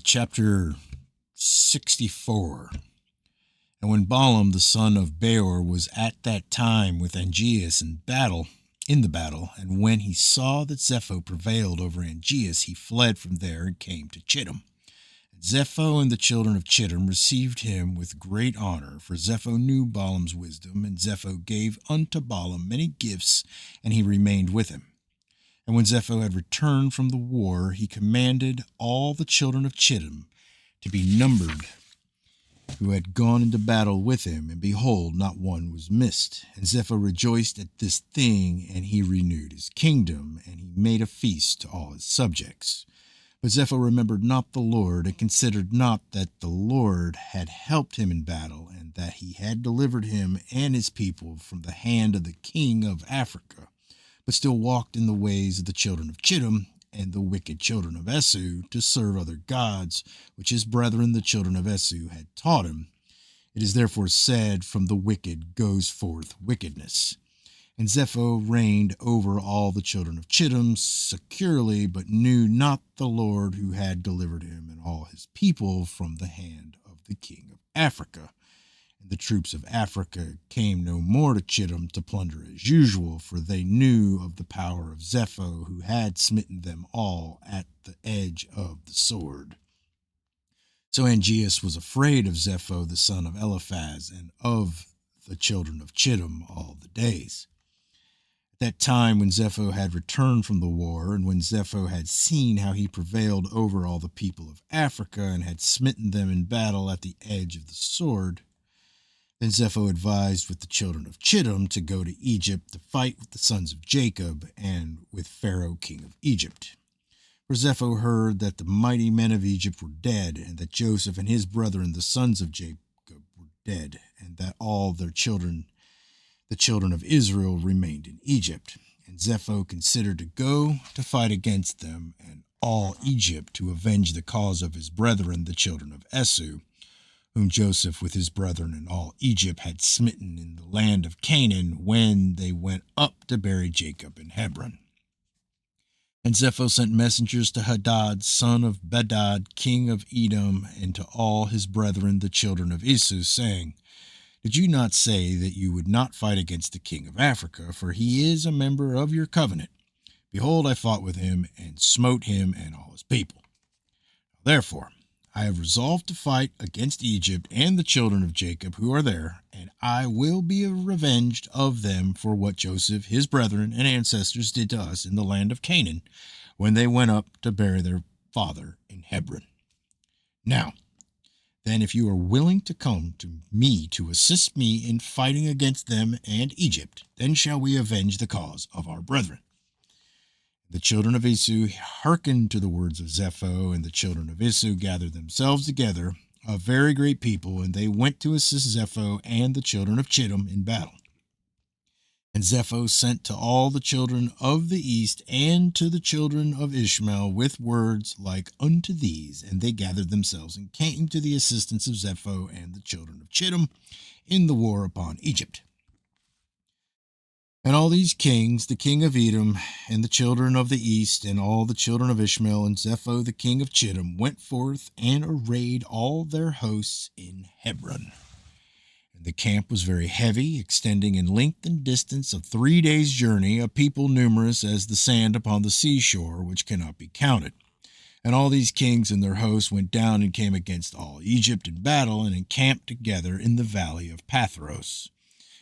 Chapter 64. And when Balaam the son of Beor was at that time with Angeas in the battle, and when he saw that Zepho prevailed over Angeas, he fled from there and came to Chittim. And Zepho and the children of Chittim received him with great honor, for Zepho knew Balaam's wisdom, and Zepho gave unto Balaam many gifts, and he remained with him. And when Zepho had returned from the war, he commanded all the children of Chittim to be numbered who had gone into battle with him, and behold, not one was missed. And Zepho rejoiced at this thing, and he renewed his kingdom, and he made a feast to all his subjects. But Zepho remembered not the Lord, and considered not that the Lord had helped him in battle, and that he had delivered him and his people from the hand of the king of Africa, but still walked in the ways of the children of Chittim and the wicked children of Esau, to serve other gods, which his brethren the children of Esau had taught him. It is therefore said, from the wicked goes forth wickedness. And Zepho reigned over all the children of Chittim securely, but knew not the Lord, who had delivered him and all his people from the hand of the king of Africa. And the troops of Africa came no more to Chittim to plunder as usual, for they knew of the power of Zepho, who had smitten them all at the edge of the sword. So Angeas was afraid of Zepho the son of Eliphaz, and of the children of Chittim all the days. At that time, when Zepho had returned from the war, and when Zepho had seen how he prevailed over all the people of Africa, and had smitten them in battle at the edge of the sword, then Zepho advised with the children of Chittim to go to Egypt to fight with the sons of Jacob and with Pharaoh king of Egypt. For Zepho heard that the mighty men of Egypt were dead, and that Joseph and his brethren the sons of Jacob were dead, and that all their children, the children of Israel, remained in Egypt. And Zepho considered to go to fight against them and all Egypt, to avenge the cause of his brethren the children of Esau, whom Joseph with his brethren and all Egypt had smitten in the land of Canaan, when they went up to bury Jacob in Hebron. And Zepho sent messengers to Hadad, son of Bedad, king of Edom, and to all his brethren the children of Esau, saying, Did you not say that you would not fight against the king of Africa, for he is a member of your covenant? Behold, I fought with him, and smote him and all his people. Therefore, I have resolved to fight against Egypt and the children of Jacob who are there, and I will be revenged of them for what Joseph, his brethren, and ancestors did to us in the land of Canaan, when they went up to bury their father in Hebron. Now, then, if you are willing to come to me to assist me in fighting against them and Egypt, then shall we avenge the cause of our brethren. The children of Esau hearkened to the words of Zepho, and the children of Esau gathered themselves together, a very great people, and they went to assist Zepho and the children of Chittim in battle. And Zepho sent to all the children of the east and to the children of Ishmael with words like unto these, and they gathered themselves and came to the assistance of Zepho and the children of Chittim in the war upon Egypt. And all these kings, the king of Edom, and the children of the east, and all the children of Ishmael, and Zepho the king of Chittim, went forth and arrayed all their hosts in Hebron. And the camp was very heavy, extending in length and distance of 3 days' journey, a people numerous as the sand upon the seashore, which cannot be counted. And all these kings and their hosts went down and came against all Egypt in battle, and encamped together in the valley of Pathros.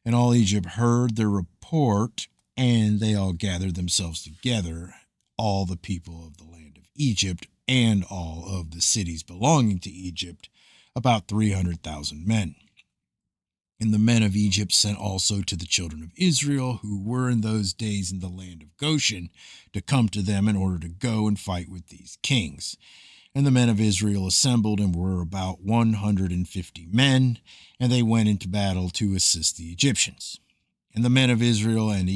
And all Egypt heard their report, and they all gathered themselves together, all the people of the land of Egypt, and all of the cities belonging to Egypt, about 300,000 men. And the men of Egypt sent also to the children of Israel, who were in those days in the land of Goshen, to come to them in order to go and fight with these kings. And the men of Israel assembled and were about 150 men, and they went into battle to assist the Egyptians. And the men of Israel and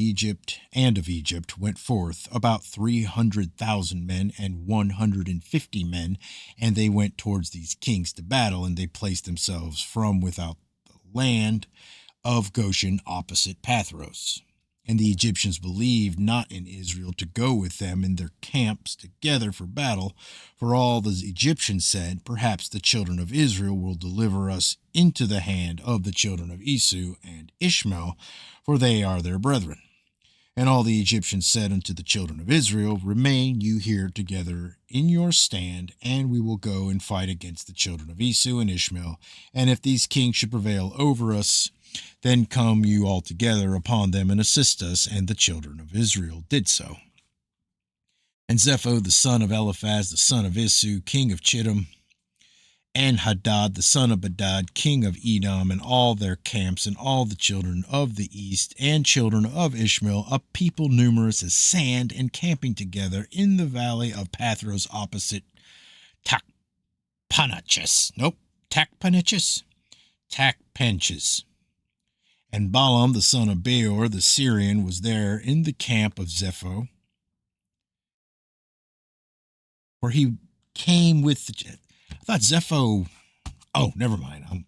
of Egypt went forth, about 300,000 men and 150 men, and they went towards these kings to battle, and they placed themselves from without the land of Goshen opposite Pathros. And the Egyptians believed not in Israel to go with them in their camps together for battle, for all the Egyptians said, perhaps the children of Israel will deliver us into the hand of the children of Esau and Ishmael, for they are their brethren. And all the Egyptians said unto the children of Israel, remain you here together in your stand, and we will go and fight against the children of Esau and Ishmael. And if these kings should prevail over us, then come you all together upon them and assist us. And the children of Israel did so. And Zepho the son of Eliphaz, the son of Esau, king of Chittim, and Hadad the son of Bedad, king of Edom, and all their camps, and all the children of the east, and children of Ishmael, a people numerous as sand, encamping together in the valley of Pathros opposite Tachpanches. Tachpanches. And Balaam the son of Beor the Syrian was there in the camp of Zepho, for he came with the... I thought Zepho... Oh, never mind.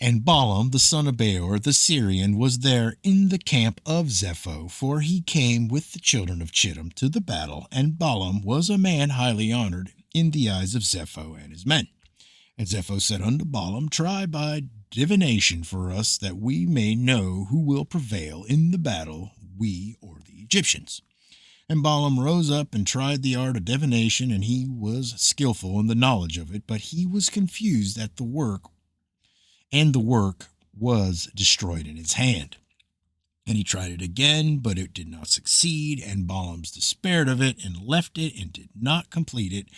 And Balaam the son of Beor the Syrian was there in the camp of Zepho, for he came with the children of Chittim to the battle, and Balaam was a man highly honored in the eyes of Zepho and his men. And Zepho said unto Balaam, try by divination for us, that we may know who will prevail in the battle, we or the Egyptians. And Balaam rose up and tried the art of divination, and he was skillful in the knowledge of it, but he was confused at the work, and the work was destroyed in his hand. And he tried it again, but it did not succeed, and Balaam despaired of it, and left it, and did not complete it.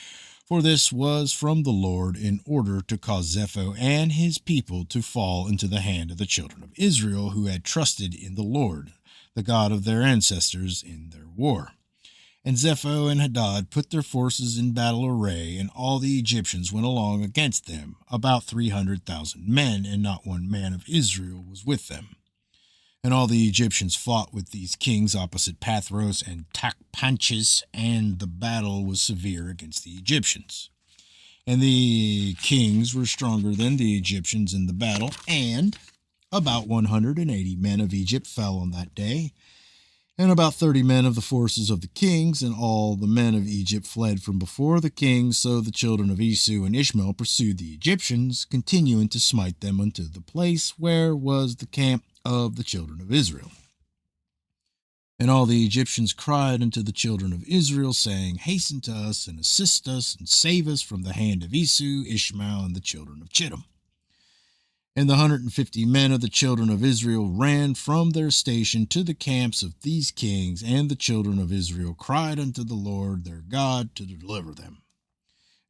For this was from the Lord, in order to cause Zepho and his people to fall into the hand of the children of Israel, who had trusted in the Lord, the God of their ancestors, in their war. And Zepho and Hadad put their forces in battle array, and all the Egyptians went along against them, about 300,000 men, and not one man of Israel was with them. And all the Egyptians fought with these kings opposite Pathros and Tachpanches, and the battle was severe against the Egyptians. And the kings were stronger than the Egyptians in the battle, and about 180 men of Egypt fell on that day, and about 30 men of the forces of the kings, and all the men of Egypt fled from before the kings. So the children of Esau and Ishmael pursued the Egyptians, continuing to smite them unto the place where was the camp of the children of Israel. And all the Egyptians cried unto the children of Israel, saying, hasten to us, and assist us, and save us from the hand of Esau, Ishmael, and the children of Chittim. And the 150 men of the children of Israel ran from their station to the camps of these kings, and the children of Israel cried unto the Lord their God to deliver them.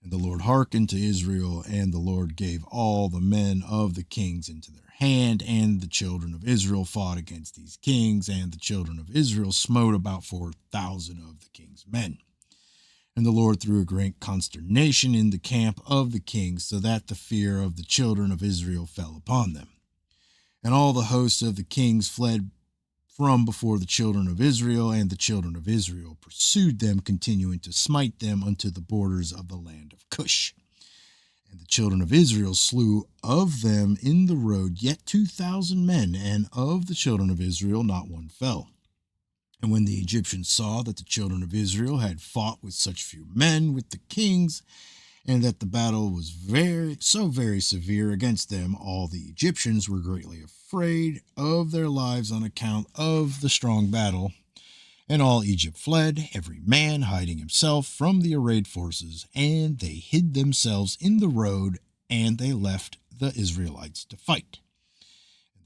And the Lord hearkened to Israel, and the Lord gave all the men of the kings into their hand, and the children of Israel fought against these kings, and the children of Israel smote about 4,000 of the king's men. And the Lord threw a great consternation in the camp of the kings, so that the fear of the children of Israel fell upon them. And all the hosts of the kings fled from before the children of Israel, and the children of Israel pursued them, continuing to smite them unto the borders of the land of Cush. And the children of Israel slew of them in the road yet 2,000 men, and of the children of Israel not one fell. And when the Egyptians saw that the children of Israel had fought with such few men with the kings, and that the battle was very severe against them, all the Egyptians were greatly afraid of their lives on account of the strong battle. And all Egypt fled, every man hiding himself from the arrayed forces, and they hid themselves in the road, and they left the Israelites to fight.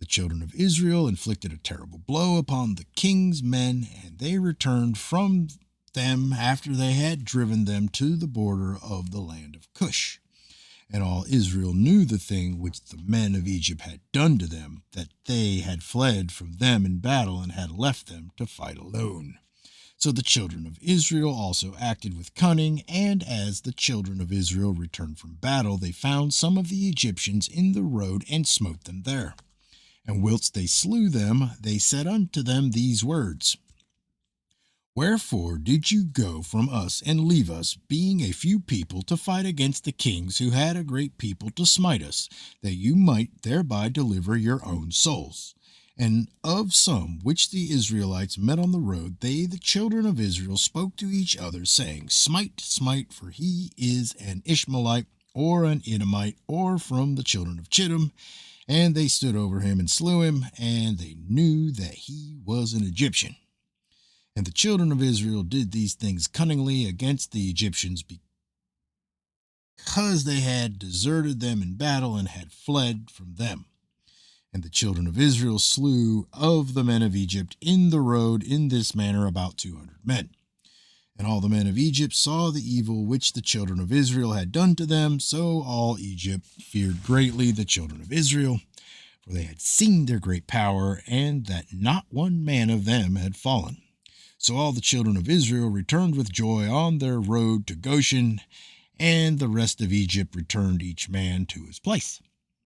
The children of Israel inflicted a terrible blow upon the king's men, and they returned from them after they had driven them to the border of the land of Cush. And all Israel knew the thing which the men of Egypt had done to them, that they had fled from them in battle, and had left them to fight alone. So the children of Israel also acted with cunning, and as the children of Israel returned from battle, they found some of the Egyptians in the road, and smote them there. And whilst they slew them, they said unto them these words, wherefore did you go from us and leave us, being a few people, to fight against the kings who had a great people to smite us, that you might thereby deliver your own souls? And of some which the Israelites met on the road, they, the children of Israel, spoke to each other, saying, Smite, smite, for he is an Ishmaelite, or an Edomite, or from the children of Chittim. And they stood over him and slew him, and they knew that he was an Egyptian. And the children of Israel did these things cunningly against the Egyptians, because they had deserted them in battle and had fled from them. And the children of Israel slew of the men of Egypt in the road in this manner about 200 men. And all the men of Egypt saw the evil which the children of Israel had done to them, so all Egypt feared greatly the children of Israel, for they had seen their great power, and that not one man of them had fallen. So all the children of Israel returned with joy on their road to Goshen, and the rest of Egypt returned each man to his place.